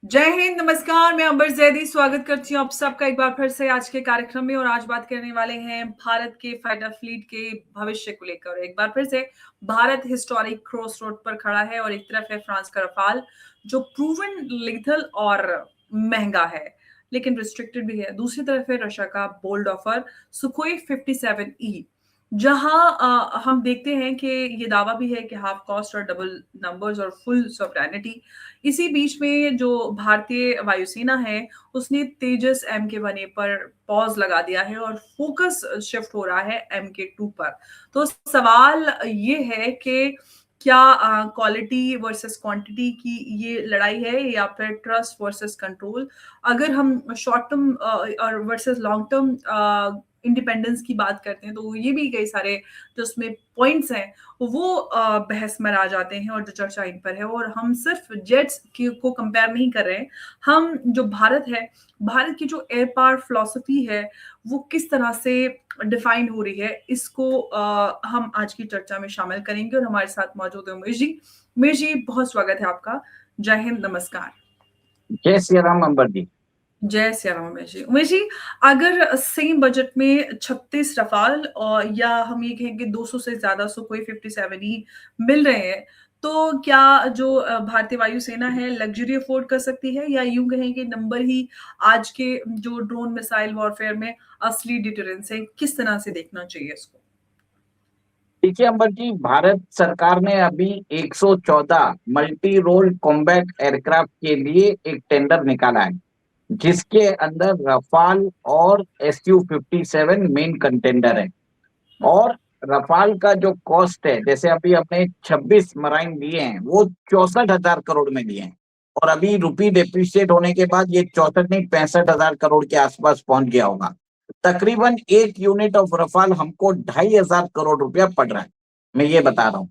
जय हिंद, नमस्कार। मैं अंबर जैदी स्वागत करती हूँ आप सबका एक बार फिर से आज के कार्यक्रम में। और आज बात करने वाले हैं भारत के फाइटर फ्लीट के भविष्य को लेकर। एक बार फिर से भारत हिस्टोरिक क्रॉस रोड पर खड़ा है और एक तरफ है फ्रांस का रफाल, जो प्रूवन लीथल और महंगा है लेकिन रिस्ट्रिक्टेड भी है। दूसरी तरफ है रशिया का बोल्ड ऑफर सुखोई 57E, जहां हम देखते हैं कि ये दावा भी है कि हाफ कॉस्ट और डबल नंबर्स और फुल सॉवरेनिटी। इसी बीच में जो भारतीय वायुसेना है, उसने तेजस MK-1A पर पॉज लगा दिया है और फोकस शिफ्ट हो रहा है MK-2 पर। तो सवाल ये है कि क्या क्वालिटी वर्सेस क्वांटिटी की ये लड़ाई है या फिर ट्रस्ट वर्सेस कंट्रोल। अगर हम शॉर्ट टर्म और वर्सेस लॉन्ग टर्म इंडिपेंडेंस की बात करते हैं, तो ये भी कई सारे जो उसमें पॉइंट्स हैं वो बहस में आ जाते हैं और जो चर्चा इन पर है। और हम सिर्फ जेट्स को कंपेयर नहीं कर रहे हैं, हम जो भारत है, भारत की जो एयर पावर फिलॉसफी है, वो किस तरह से डिफाइन हो रही है, इसको हम आज की चर्चा में शामिल करेंगे। और हमारे साथ मौजूद है उमेश जी। उमेश जी, बहुत स्वागत है आपका। जय हिंद, नमस्कार। जय श्री राम अंबर जी। जय सिया राम। उमेश जी, उमेश जी, अगर सेम बजट में 36 रफाल और या हम ये कहें कि 200 से ज्यादा सुखोई 57E मिल रहे हैं, तो क्या जो भारतीय वायुसेना है लग्जरी अफोर्ड कर सकती है, या यूं कहें कि नंबर ही आज के जो ड्रोन मिसाइल वॉरफेयर में असली डिटरेंस है? किस तरह से देखना चाहिए इसको? देखिए अंबर जी, भारत सरकार ने अभी 114 मल्टी रोल कॉम्बैट एयरक्राफ्ट के लिए एक टेंडर निकाला है, जिसके अंदर रफाल और SU-57 मेन कंटेंडर है। हम्म। और रफाल का जो कॉस्ट है, जैसे अभी हमने 26 मराइन लिए हैं, वो 64,000 करोड़ में लिए हैं। और अभी रुपी डेप्रिशिएट होने के बाद ये 64 नहीं 65,000 करोड़ के आसपास पहुंच गया होगा। तकरीबन एक यूनिट ऑफ रफाल हमको 2,500 करोड़ रुपया पड़ रहा है, मैं ये बता रहा हूँ।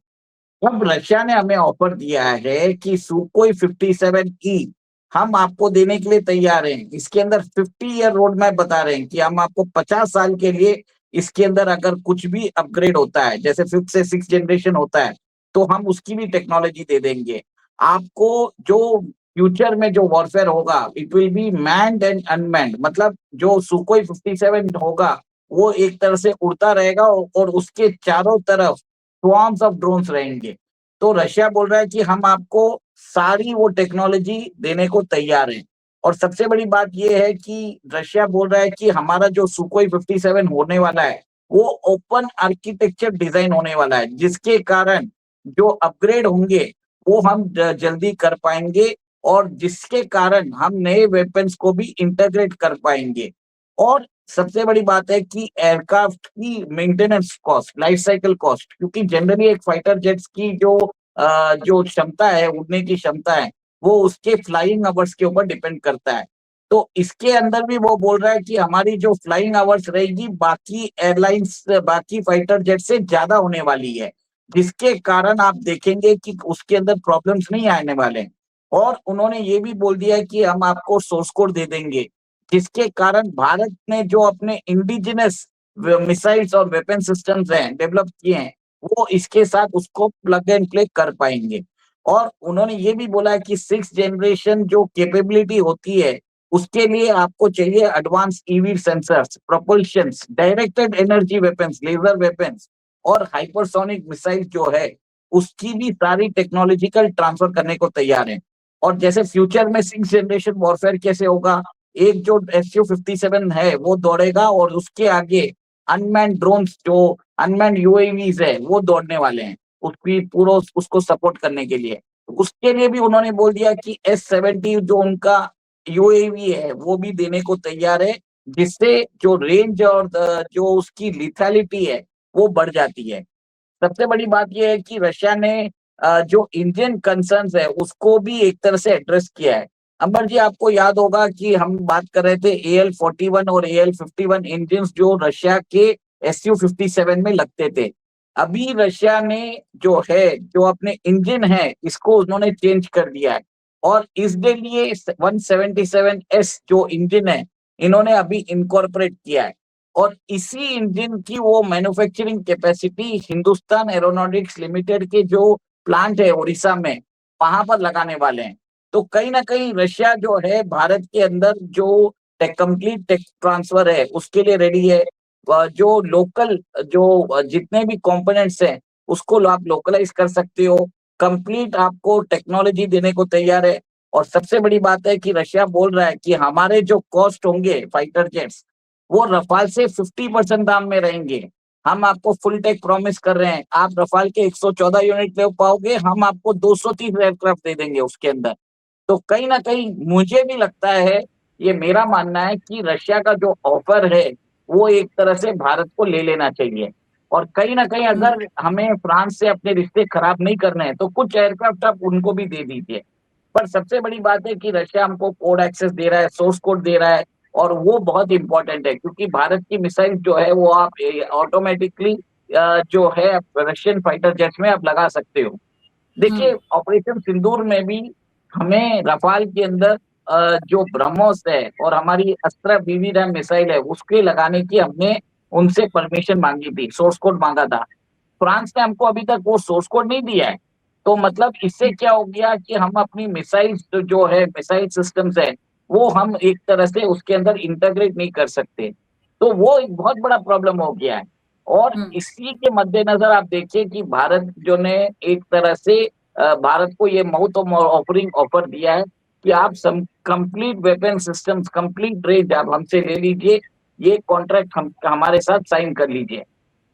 अब रशिया ने हमें ऑफर दिया है कि सुकोई 57E हम आपको देने के लिए तैयार हैं। इसके अंदर 50 ईयर रोड मैप बता रहे हैं कि हम आपको 50 साल के लिए इसके अंदर अगर कुछ भी अपग्रेड होता है, जैसे 5th से 6th जनरेशन होता है, तो हम उसकी भी टेक्नोलॉजी दे देंगे आपको। जो फ्यूचर में जो वॉरफेयर होगा, it will be manned and unmanned. मतलब जो सुकोई 57 होगा, वो एक तरह से उड़ता रहेगा और उसके चारों तरफ स्वार्म्स ऑफ ड्रोन्स रहेंगे। तो रशिया बोल रहा है कि हम आपको सारी वो टेक्नोलॉजी देने को तैयार हैं। और सबसे बड़ी बात यह है कि रशिया बोल रहा है कि हमारा जो सुकोई 57 होने वाला है, वो ओपन आर्किटेक्चर डिजाइन होने वाला है, जिसके कारण जो अपग्रेड होंगे वो हम जल्दी कर पाएंगे, और जिसके कारण हम नए वेपन्स को भी इंटीग्रेट कर पाएंगे। और सबसे बड़ी बात है कि एयरक्राफ्ट की maintenance cost, life cycle cost, क्योंकि जनरली एक फाइटर जेट्स की जो क्षमता है, उड़ने की क्षमता है, वो उसके फ्लाइंग आवर्स के ऊपर डिपेंड करता है। तो इसके अंदर भी वो बोल रहा है कि हमारी जो फ्लाइंग आवर्स रहेगी बाकी एयरलाइंस, बाकी फाइटर जेट से ज्यादा होने वाली है, जिसके कारण आप देखेंगे कि उसके अंदर प्रॉब्लम्स नहीं आने वाले हैं। और उन्होंने ये भी बोल दिया है कि हम आपको सोर्स कोड दे देंगे, जिसके कारण भारत ने जो अपने इंडिजिनस मिसाइल्स और वेपन सिस्टम्स हैं डेवलप किए हैं, वो इसके साथ उसको प्लग एंड प्ले कर पाएंगे। और उन्होंने ये भी बोला है कि 6th जनरेशन जो कैपेबिलिटी होती है, उसके लिए आपको चाहिए advance EV sensors, propulsions, directed energy weapons, laser weapons और हाइपरसोनिक मिसाइल जो है, उसकी भी सारी टेक्नोलॉजिकल ट्रांसफर करने को तैयार है। और जैसे फ्यूचर में 6th जनरेशन वॉरफेयर कैसे होगा, एक जो SU-57 है वो दौड़ेगा और उसके आगे अनमैन्ड ड्रोन्स, जो अनमैन्ड UAVs है, वो दौड़ने वाले हैं उसकी पूरा उसको सपोर्ट करने के लिए। उसके लिए भी उन्होंने बोल दिया कि S-70 जो उनका UAV है वो भी देने को तैयार है, जिससे जो रेंज और जो उसकी लिथैलिटी है वो बढ़ जाती है। सबसे बड़ी बात यह है कि रशिया ने जो इंडियन कंसर्न्स है उसको भी एक तरह से एड्रेस किया है। अंबर जी, आपको याद होगा कि हम बात कर रहे थे AL-41 और AL-51 इंजन जो रशिया के SU-57 में लगते थे। अभी रशिया ने जो है, जो अपने इंजन है, इसको उन्होंने चेंज कर दिया है। और इसके लिए 177S जो इंजन है, इन्होंने अभी इनकॉर्पोरेट किया है। और इसी इंजन की वो manufacturing capacity Hindustan aeronautics limited के जो प्लांट है उड़ीसा में, वहां पर लगाने वाले हैं। तो कहीं ना कहीं रशिया जो है भारत के अंदर जो कंप्लीट टेक ट्रांसफर है उसके लिए रेडी है। जो लोकल जो जितने भी कंपोनेंट्स हैं उसको आप लोकलाइज कर सकते हो। कंप्लीट आपको टेक्नोलॉजी देने को तैयार है। और सबसे बड़ी बात है कि रशिया बोल रहा है कि हमारे जो कॉस्ट होंगे फाइटर जेट्स वो रफाल से 50% दाम में रहेंगे। हम आपको फुल टेक प्रॉमिस कर रहे हैं, आप रफाल के 114 यूनिट ले पाओगे, हम आपको 230 एयरक्राफ्ट दे देंगे उसके अंदर। तो कहीं ना कहीं मुझे भी लगता है, ये मेरा मानना है कि रशिया का जो ऑफर है वो एक तरह से भारत को ले लेना चाहिए। और कहीं ना कहीं अगर हमें फ्रांस से अपने रिश्ते खराब नहीं करने हैं तो कुछ एयरक्राफ्ट आप उनको भी दे दीजिए। पर सबसे बड़ी बात है कि रशिया हमको कोड एक्सेस दे रहा है, सोर्स कोड दे रहा है, और वो बहुत इंपॉर्टेंट है क्योंकि भारत की मिसाइल जो है वो आप ऑटोमेटिकली जो है रशियन फाइटर जेट्स में आप लगा सकते हो। देखिए ऑपरेशन सिंदूर में भी हमें रफाल के अंदर जो ब्रह्मोस है और हमारी अस्त्र बीवी रैम मिसाइल है उसके लगाने की हमने उनसे परमिशन मांगी थी, सोर्स कोड मांगा था। फ्रांस ने हमको अभी तक वो सोर्स कोड नहीं दिया है। तो मतलब इससे क्या हो गया कि हम अपनी मिसाइल जो है मिसाइल सिस्टम्स है वो हम एक तरह से उसके अंदर इंटीग्रेट नहीं कर सकते। तो वो एक बहुत बड़ा प्रॉब्लम हो गया है। और इसी के मद्देनजर आप देखिए कि भारत जो ने एक तरह से भारत को ये माउथ ऑफरिंग ऑफर दिया है कि आप complete weapon systems complete range आप हमसे ले लीजिए, ये कॉन्ट्रैक्ट हम हमारे साथ साइन कर लीजिए।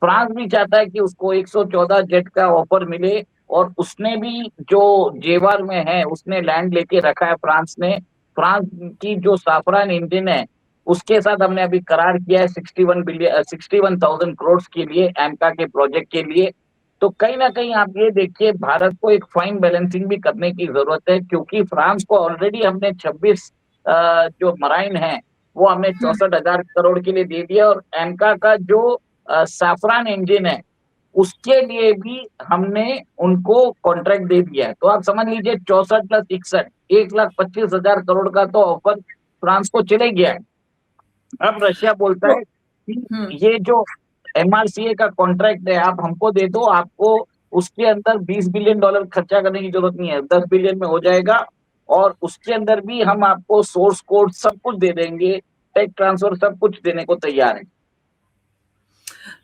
फ्रांस भी चाहता है कि उसको 114 जेट का ऑफर मिले, और उसने भी जो जेवर में है उसने लैंड लेके रखा है फ्रांस ने। फ्रांस की जो साफरान इंजन है उसके साथ हमने अभी करार किया है 61,000 करोड़ के लिए, एमका के प्रोजेक्ट के लिए। तो कहीं ना कहीं आप ये देखिए भारत को एक फाइन बैलेंसिंग भी करने की जरूरत है, क्योंकि फ्रांस को ऑलरेडी हमने 26 जो मराइन है वो हमने 64,000 करोड़ के लिए दे दिया, और एमका का जो साफरान इंजन है उसके लिए भी हमने उनको कॉन्ट्रैक्ट दे दिया है। तो आप समझ लीजिए 64 प्लस 61, 1,25,000 करोड़ का तो ऑफर फ्रांस को चले गया है। अब रशिया बोलता है कि ये जो एमआरसीए का कॉन्ट्रैक्ट है आप हमको दे दो, आपको उसके अंदर $20 बिलियन खर्चा करने की जरूरत नहीं है, 10 बिलियन में हो जाएगा। और उसके अंदर भी हम आपको सोर्स कोड सब कुछ दे देंगे, टेक ट्रांसफर सब कुछ देने को तैयार है।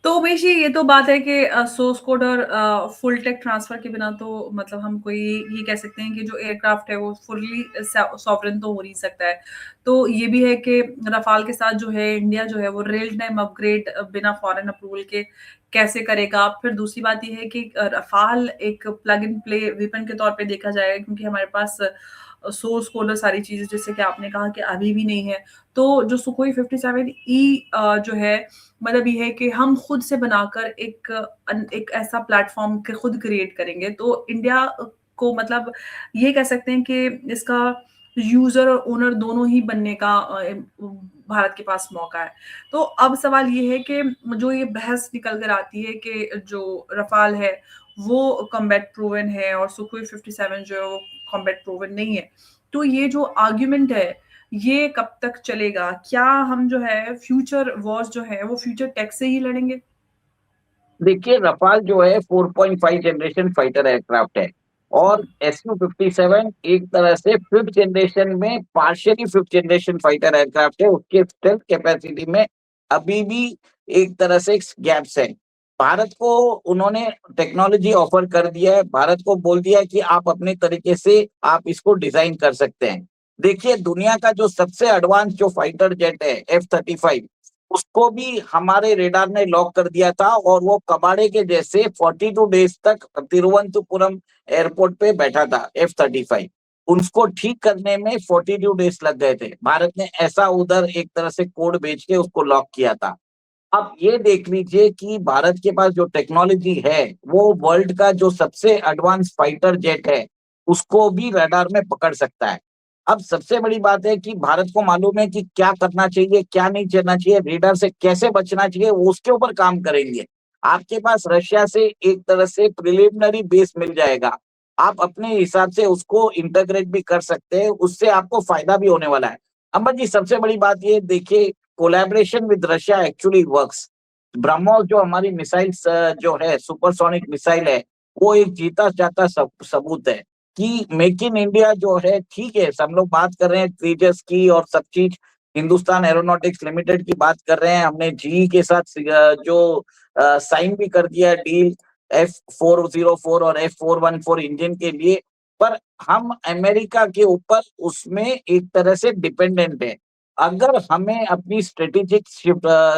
तो उमेश जी, ये तो बात है कि सोर्स कोड और फुल टेक ट्रांसफर के बिना तो मतलब हम कोई ये कह सकते हैं कि जो एयरक्राफ्ट है वो फुल्ली सॉवरेन तो हो नहीं सकता है। तो ये भी है कि रफाल के साथ जो है इंडिया जो है वो रियल टाइम अपग्रेड बिना फॉरेन अप्रूवल के कैसे करेगा। फिर दूसरी बात ये है कि रफाल एक प्लग इन प्ले वेपन के तौर पे देखा जाएगा, क्योंकि हमारे पास सोर्स कोड और सारी चीजें जैसे कि आपने कहा कि अभी भी नहीं है। तो जो सुखोई 57E जो है मतलब ये है कि हम खुद से बनाकर एक ऐसा प्लेटफॉर्म खुद क्रिएट करेंगे, तो इंडिया को मतलब ये कह सकते हैं कि इसका यूजर और ओनर दोनों ही बनने का भारत के पास मौका है। तो अब सवाल ये है कि जो ये बहस निकल कर आती है कि जो रफाल है वो कॉम्बैट प्रूवन है और सुखोई 57 जो है वो कॉम्बैट प्रूवन नहीं है। तो ये जो आर्ग्यूमेंट है ये कब तक चलेगा? क्या हम जो है फ्यूचर वॉर्स जो है वो फ्यूचर टेक से ही लड़ेंगे? देखिए रफाल जो है 4.5 जनरेशन फाइटर एयरक्राफ्ट है, और SU-57 एक तरह से फिफ्थ जनरेशन में partially fifth generation fighter aircraft है। उसके स्ट्रेंथ कैपेसिटी में अभी भी एक तरह से गैप्स है। भारत को उन्होंने टेक्नोलॉजी ऑफर कर दिया है, भारत को बोल दिया है कि आप अपने तरीके से आप इसको डिजाइन कर सकते हैं। देखिए दुनिया का जो सबसे एडवांस जो फाइटर जेट है F-35, उसको भी हमारे रेडार ने लॉक कर दिया था, और वो कबाड़े के जैसे 42 डेज तक तिरुवनंतपुरम एयरपोर्ट पे बैठा था F-35। उसको ठीक करने में 42 डेज लग गए थे। भारत ने ऐसा उधर एक तरह से कोड भेज के उसको लॉक किया था। अब ये देख लीजिए कि भारत के पास जो टेक्नोलॉजी है वो वर्ल्ड का जो सबसे एडवांस फाइटर जेट है उसको भी रडार में पकड़ सकता है। अब सबसे बड़ी बात है कि भारत को मालूम है कि क्या करना चाहिए क्या नहीं करना चाहिए, रेडार से कैसे बचना चाहिए, वो उसके ऊपर काम करेंगे। आपके पास रशिया से एक तरह से प्रिलिमिनरी बेस मिल जाएगा, आप अपने हिसाब से उसको इंटीग्रेट भी कर सकते हैं, उससे आपको फायदा भी होने वाला है। अमर जी सबसे बड़ी बात ये देखिए, collaboration with Russia actually works. BrahMos जो हमारी मिसाइल जो है सुपरसोनिक मिसाइल है वो एक जीता जाता सबूत है। कि मेक इन इंडिया जो है ठीक है, सब लोग बात कर रहे हैं तेजस की और सब चीज, हिंदुस्तान एरोनॉटिक्स लिमिटेड की बात कर रहे हैं, हमने जीई के साथ जो साइन भी कर दिया डील F404 और F414 इंजन के लिए, पर हम अमेरिका के ऊपर उसमें एक तरह से डिपेंडेंट है। अगर हमें अपनी स्ट्रेटेजिक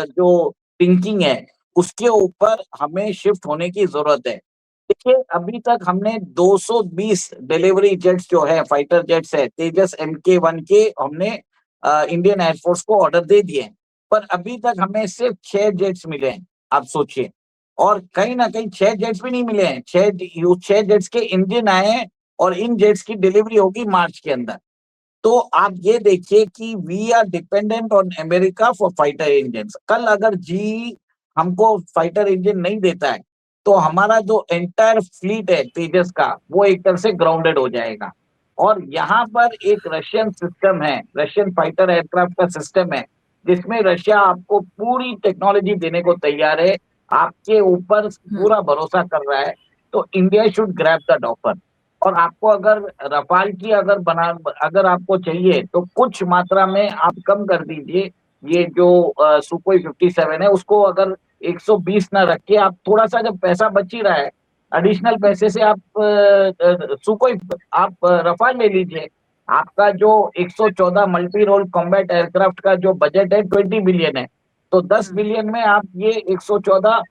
जो थिंकिंग है उसके ऊपर हमें शिफ्ट होने की जरूरत है। देखिए अभी तक हमने 220 डिलीवरी जेट्स जो है, फाइटर जेट्स है, तेजस MK1 के हमने इंडियन एयरफोर्स को ऑर्डर दे दिए हैं, पर अभी तक हमें सिर्फ 6 जेट्स मिले हैं। आप सोचिए, और कहीं ना कहीं 6 जेट्स भी नहीं मिले हैं, 6 जेट्स के इंजन आए हैं और इन जेट्स की डिलीवरी होगी मार्च के अंदर। तो आप ये देखिए कि we are dependent on America for fighter engine. कल अगर जी हमको फाइटर इंजन नहीं देता है तो हमारा जो एंटायर फ्लीट है तेजस का वो एक तरह से ग्राउंडेड हो जाएगा। और यहाँ पर एक रशियन सिस्टम है, रशियन फाइटर एयरक्राफ्ट का सिस्टम है, जिसमें रशिया आपको पूरी टेक्नोलॉजी देने को तैयार है, आपके ऊपर पूरा भरोसा कर रहा है। तो India should grab that offer. और आपको अगर रफाल की अगर आपको चाहिए तो कुछ मात्रा में आप कम कर दीजिए, ये जो सुकोई 57 है उसको अगर 120 ना रख के आप थोड़ा सा, जब पैसा बच ही रहा है, एडिशनल पैसे से आप सुकोई आप रफाल ले लीजिए। आपका जो 114 मल्टी रोल कॉम्बैट एयरक्राफ्ट का जो बजट है 20 बिलियन है, तो 10 बिलियन में आप ये 114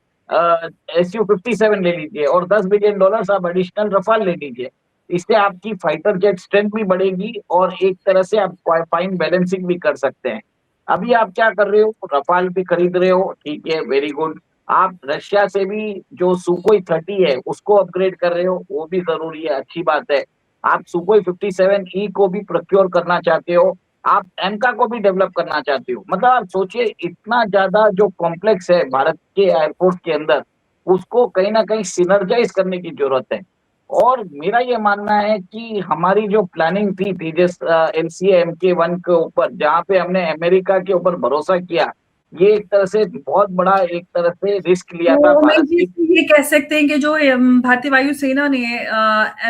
SU-57 ले लीजिए और $10 बिलियन आप एडिशनल रफाल ले लीजिए। इससे आपकी फाइटर जेट स्ट्रेंथ भी बढ़ेगी और एक तरह से आप फाइन बैलेंसिंग भी कर सकते हैं। अभी आप क्या कर रहे हो, रफाल भी खरीद रहे हो, ठीक है, वेरी गुड। आप रशिया से भी जो सुकोई 30 है उसको अपग्रेड कर रहे हो, वो भी जरूरी है, अच्छी बात है। आप सुकोई 57E को भी प्रोक्योर करना चाहते हो, आप एमका को भी डेवलप करना चाहते हो। मतलब आप सोचिए इतना ज्यादा जो कॉम्प्लेक्स है भारत के एयरफोर्स के अंदर, उसको कहीं ना कहीं सिनर्जाइज करने की जरूरत है। और मेरा ये मानना है कि हमारी जो प्लानिंग थी तेजस LCA MK1 के ऊपर, जहाँ पे हमने अमेरिका के ऊपर भरोसा किया, ये एक तरह से बहुत बड़ा एक तरह से रिस्क लिया था तो मैं भारत की। ये कह सकते हैं कि जो भारतीय वायुसेना ने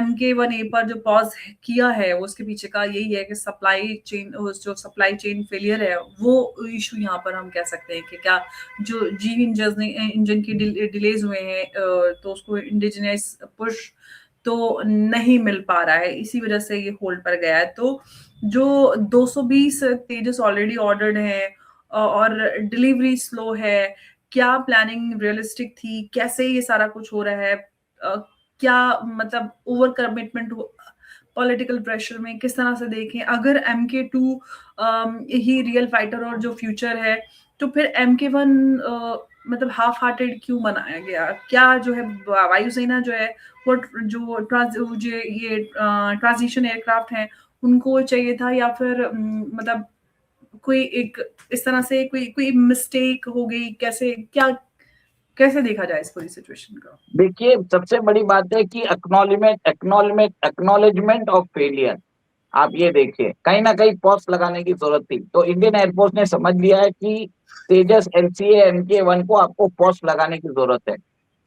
MK1A पर जो पॉज किया है उसके पीछे का यही है कि सप्लाई चेन, जो सप्लाई चेन फेलियर है वो इशू यहाँ पर हम कह सकते हैं कि क्या जो जी इंजन की डिलेज हुए हैं, तो उसको इंडिजिनस पुश तो नहीं मिल पा रहा है, इसी वजह से ये होल्ड पर गया है। तो जो 220 तेजस ऑलरेडी ऑर्डर्ड है और डिलीवरी स्लो है, क्या प्लानिंग रियलिस्टिक थी, कैसे ये सारा कुछ हो रहा है, क्या मतलब ओवर कमिटमेंट, पॉलिटिकल प्रेशर में किस तरह से देखें? अगर MK2 ही रियल फाइटर और जो फ्यूचर है, तो फिर MK1 मतलब हाफ हार्टेड क्यों बनाया गया? क्या जो है वायुसेना जो है वो ये ट्रांजिशन एयरक्राफ्ट हैं उनको चाहिए था, या फिर मतलब कोई एक इस तरह से कोई कोई मिस्टेक हो गई? कैसे देखा जाए इस पूरी सिचुएशन को? देखिए सबसे बड़ी बात है कि एक्नॉलेजमेंट ऑफ फेलियर। आप ये देखिए कहीं ना कहीं पॉज लगाने की जरूरत थी, तो इंडियन एयरफोर्स ने समझ लिया है कि तेजस LCA MK1 को आपको पॉज लगाने की जरूरत है।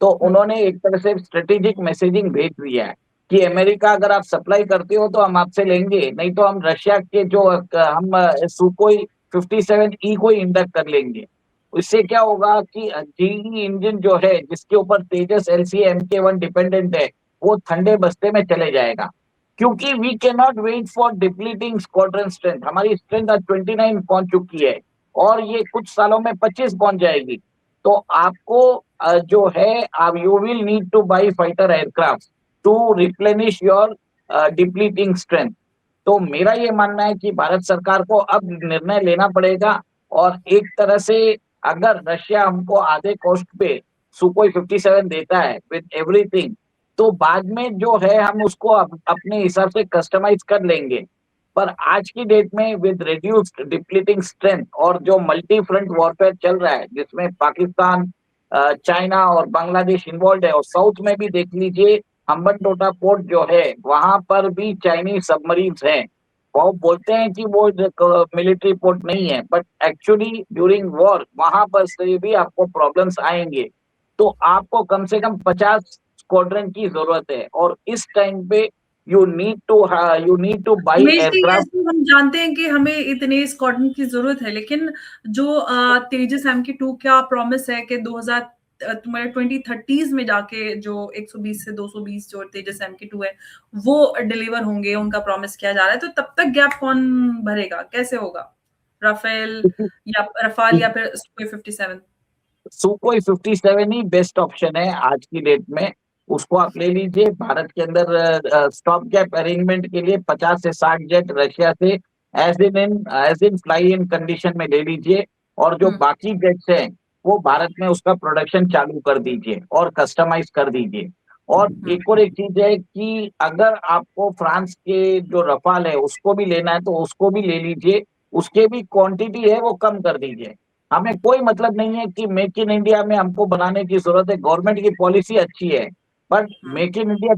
तो उन्होंने एक तरह से स्ट्रेटेजिक मैसेजिंग भेज दिया है कि अमेरिका अगर आप सप्लाई करते हो तो हम आपसे लेंगे, नहीं तो हम रशिया के जो हम सुकोई 57E को इंडक्ट कर लेंगे। इससे क्या होगा कि जीई इंजन जो है जिसके ऊपर तेजस LCA MK1 डिपेंडेंट है, वो ठंडे बस्ते में चले जाएगा। क्योंकि we can not wait for depleting squadron strength. हमारी स्ट्रेंथ आज 29 पहुंच चुकी है और ये कुछ सालों में 25 पहुंच जाएगी। तो आपको जो है, आप you will need to buy fighter aircraft to replenish your depleting strength. तो मेरा ये मानना है कि भारत सरकार को अब निर्णय लेना पड़ेगा। और एक तरह से अगर रशिया हमको आधे कॉस्ट पे सुकोई 57 देता है विद एवरीथिंग, तो बाद में जो है हम उसको अपने हिसाब से कस्टमाइज कर लेंगे। पर आज की डेट में विद रिड्यूस्ड डिप्लीटिंग स्ट्रेंथ और जो मल्टी फ्रंट वॉरफेयर चल रहा है जिसमें पाकिस्तान, चाइना और बांग्लादेश इन्वॉल्व है, और साउथ में भी देख लीजिए हम्बनटोटा पोर्ट जो है वहां पर भी चाइनीज सबमरीन्स हैं। वो बोलते हैं कि वो मिलिट्री पोर्ट नहीं है, बट एक्चुअली ड्यूरिंग वॉर वहां पर से भी आपको प्रॉब्लम्स आएंगे। तो आपको कम से कम 50 स्क्वाड्रन की जरूरत है। और इस टाइम पे you need to buy Umesh ji, ये aircraft. तो हम जानते हैं कि हमें इतने स्क्वाड्रन की जरूरत है, लेकिन जो तेजस MK2 का प्रॉमिस है कि 2000 तुम्हारे 2030s में जाके जो 120 से 220 जो तेजस MK2 है वो डिलीवर होंगे, उनका प्रॉमिस किया जा रहा है, तो तब तक गैप कौन भरेगा, कैसे होगा? राफेल या रफाल या फिर सुखोई 57? सुखोई 57 ही बेस्ट ऑप्शन है आज की डेट में। उसको आप ले लीजिए। भारत के अंदर स्टॉप गैप अरेंजमेंट के लिए 50 से 60 जेट रशिया से as in fly in condition में ले लीजिए, और जो बाकी जेट्स हैं वो भारत में उसका प्रोडक्शन चालू कर दीजिए और कस्टमाइज कर दीजिए। और एक चीज है कि अगर आपको फ्रांस के जो रफाल है उसको भी लेना है तो उसको भी ले लीजिए, उसके भी क्वांटिटी है वो कम कर दीजिए। हमें कोई मतलब नहीं है कि मेक इन इंडिया में हमको बनाने की जरूरत है, गवर्नमेंट की पॉलिसी अच्छी है, बट मेक इन इंडिया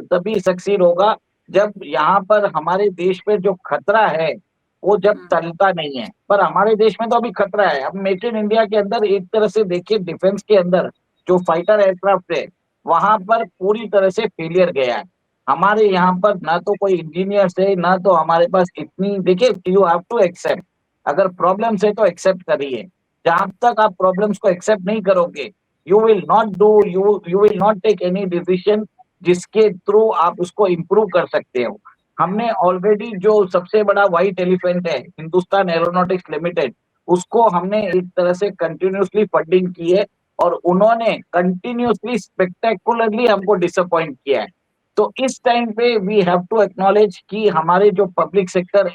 तभी सक्सीड होगा जब यहाँ पर हमारे देश पे जो खतरा है वो जब टलता नहीं है। पर हमारे देश में तो अभी खतरा है। अब मेक इन इंडिया के अंदर एक तरह से देखिए, डिफेंस के अंदर जो फाइटर एयरक्राफ्ट है वहां पर पूरी तरह से फेलियर गया है। हमारे यहाँ पर ना तो कोई इंजीनियर्स है, ना तो हमारे पास इतनी, देखिए यू हैव टू एक्सेप्ट, अगर प्रॉब्लम्स है तो एक्सेप्ट करिए। जहां तक आप प्रॉब्लम्स को एक्सेप्ट नहीं करोगे, you will not take any decision जिसके थ्रू आप उसको इम्प्रूव कर सकते हो। हमने ऑलरेडी जो सबसे बड़ा व्हाइट एलिफेंट है हिंदुस्तान एरोनॉटिक्स लिमिटेड, उसको हमने एक तरह से कंटिन्यूसली फंडिंग की है, और उन्होंने कंटिन्यूसली स्पेक्टेकुलरली हमको डिसअपॉइंट किया है। तो इस टाइम पे वी हैव टू एक्नॉलेज कि हमारे जो पब्लिक सेक्टर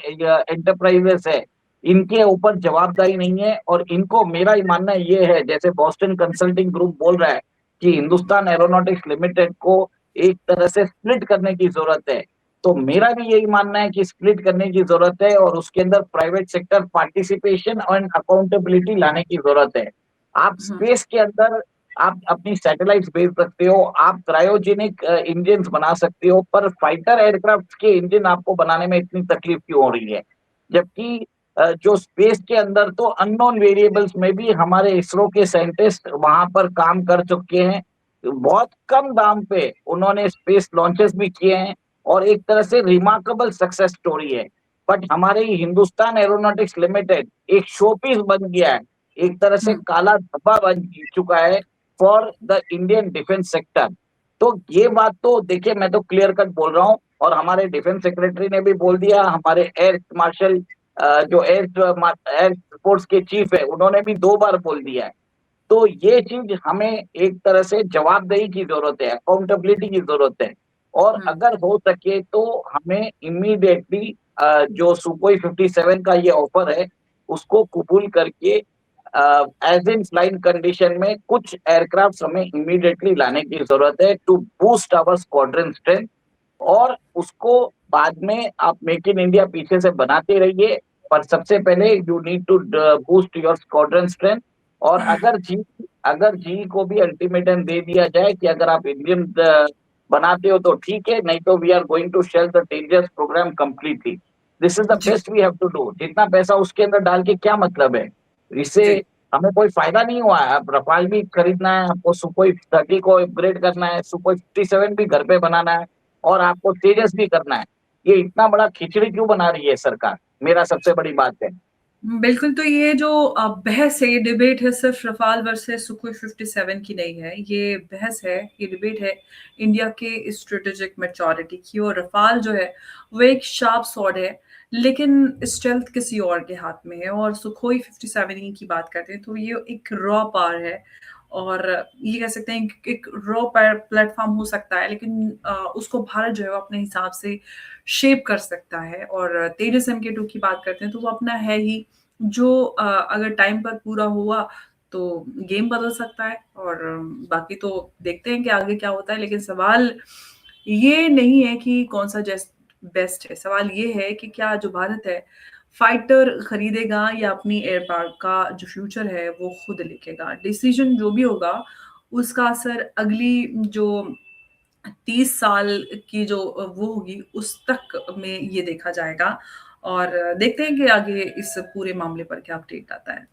एंटरप्राइजेस है इनके ऊपर जवाबदारी नहीं है, और इनको, मेरा ही मानना ये है, जैसे बॉस्टन कंसल्टिंग ग्रुप बोल रहा है कि हिंदुस्तान एरोनॉटिक्स लिमिटेड को एक तरह से स्प्लिट करने की जरूरत है, तो मेरा भी यही मानना है कि स्प्लिट करने की जरूरत है और उसके अंदर प्राइवेट सेक्टर पार्टिसिपेशन और अकाउंटेबिलिटी लाने की जरूरत है। आप स्पेस के अंदर आप अपनी सैटेलाइट्स भेज सकते हो, आप क्रायोजेनिक इंजन बना सकते हो, पर फाइटर एयरक्राफ्ट के इंजन आपको बनाने में इतनी तकलीफ क्यों हो रही है? जबकि जो स्पेस के अंदर तो अननोन वेरिएबल्स में भी हमारे इसरो के साइंटिस्ट वहां पर काम कर चुके हैं। बहुत कम दाम पे उन्होंने स्पेस लॉन्चेस भी किए हैं, और एक तरह से रिमार्केबल सक्सेस स्टोरी है। बट हमारे हिंदुस्तान एरोनॉटिक्स लिमिटेड एक शो पीस बन गया है, एक तरह से काला धब्बा बन चुका है for the Indian defence sector. तो ये बात तो देखिए, मैं तो क्लियर कट बोल रहा हूँ, और हमारे डिफेंस सेक्रेटरी ने भी बोल दिया, हमारे एयर मार्शल जो एयर फोर्स के चीफ है उन्होंने भी 2 बार बोल दिया है। तो ये चीज हमें एक तरह से जवाबदेही की जरूरत है, अकाउंटेबिलिटी की जरूरत है, और अगर हो सके तो हमें इमीडिएटली जो सुखोई 57 का ये ऑफर है उसको कबूल करके एज इन फ्लाइंग कंडीशन में कुछ एयरक्राफ्ट हमें इमीडिएटली लाने की जरूरत है to boost our squadron strength. और उसको बाद में आप मेक इन इंडिया पीछे से बनाते रहिए, पर सबसे पहले you need to boost your squadron strength. और अगर जी को भी अल्टीमेटम दे दिया जाए कि अगर आप इंडियन बनाते हो तो ठीक है, नहीं तो we are going to shelve the Tejas program completely. This is the best we have to do. जितना पैसा उसके अंदर डाल के क्या मतलब है, इससे हमें कोई फायदा नहीं हुआ है। अब रफाल भी खरीदना है आपको, सुखोई 30 को अपग्रेड करना है, सुखोई 57 भी घर पे बनाना है, और आपको तेजस भी करना है। ये इतना बड़ा खिचड़ी क्यों बना रही है सरकार, मेरा सबसे बड़ी बात है। बिल्कुल, तो ये जो बहस है, ये डिबेट है, सिर्फ रफाल वर्सेस सुखोई 57 की नहीं है। ये बहस है, ये डिबेट है इंडिया के स्ट्रेटेजिक मैच्योरिटी की। और रफाल जो है वो एक शार्प स्वॉर्ड है, लेकिन स्ट्रेंथ किसी और के हाथ में है। और सुखोई 57 की बात करते हैं तो ये एक रॉ पावर है, और ये कह सकते हैं एक रॉ प्लेटफॉर्म हो सकता है, लेकिन उसको भारत जो है वो अपने हिसाब से शेप कर सकता है। और तेजस MK2 की बात करते हैं तो वो अपना है ही, जो अगर टाइम पर पूरा हुआ तो गेम बदल सकता है। और बाकी तो देखते हैं कि आगे क्या होता है, लेकिन सवाल ये नहीं है कि कौन सा बेस्ट है, सवाल ये है कि क्या जो भारत है फाइटर खरीदेगा या अपनी एयर पावर का जो फ्यूचर है वो खुद लिखेगा। डिसीजन जो भी होगा उसका असर अगली जो 30 साल की जो वो होगी उस तक में ये देखा जाएगा। और देखते हैं कि आगे इस पूरे मामले पर क्या अपडेट आता है।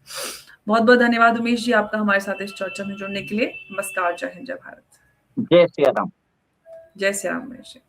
बहुत बहुत धन्यवाद उमेश जी आपका हमारे साथ इस चर्चा में जुड़ने के लिए। नमस्कार, जय हिंद, जय भारत। जय श्री राम। जय श्री राम उमेश जी।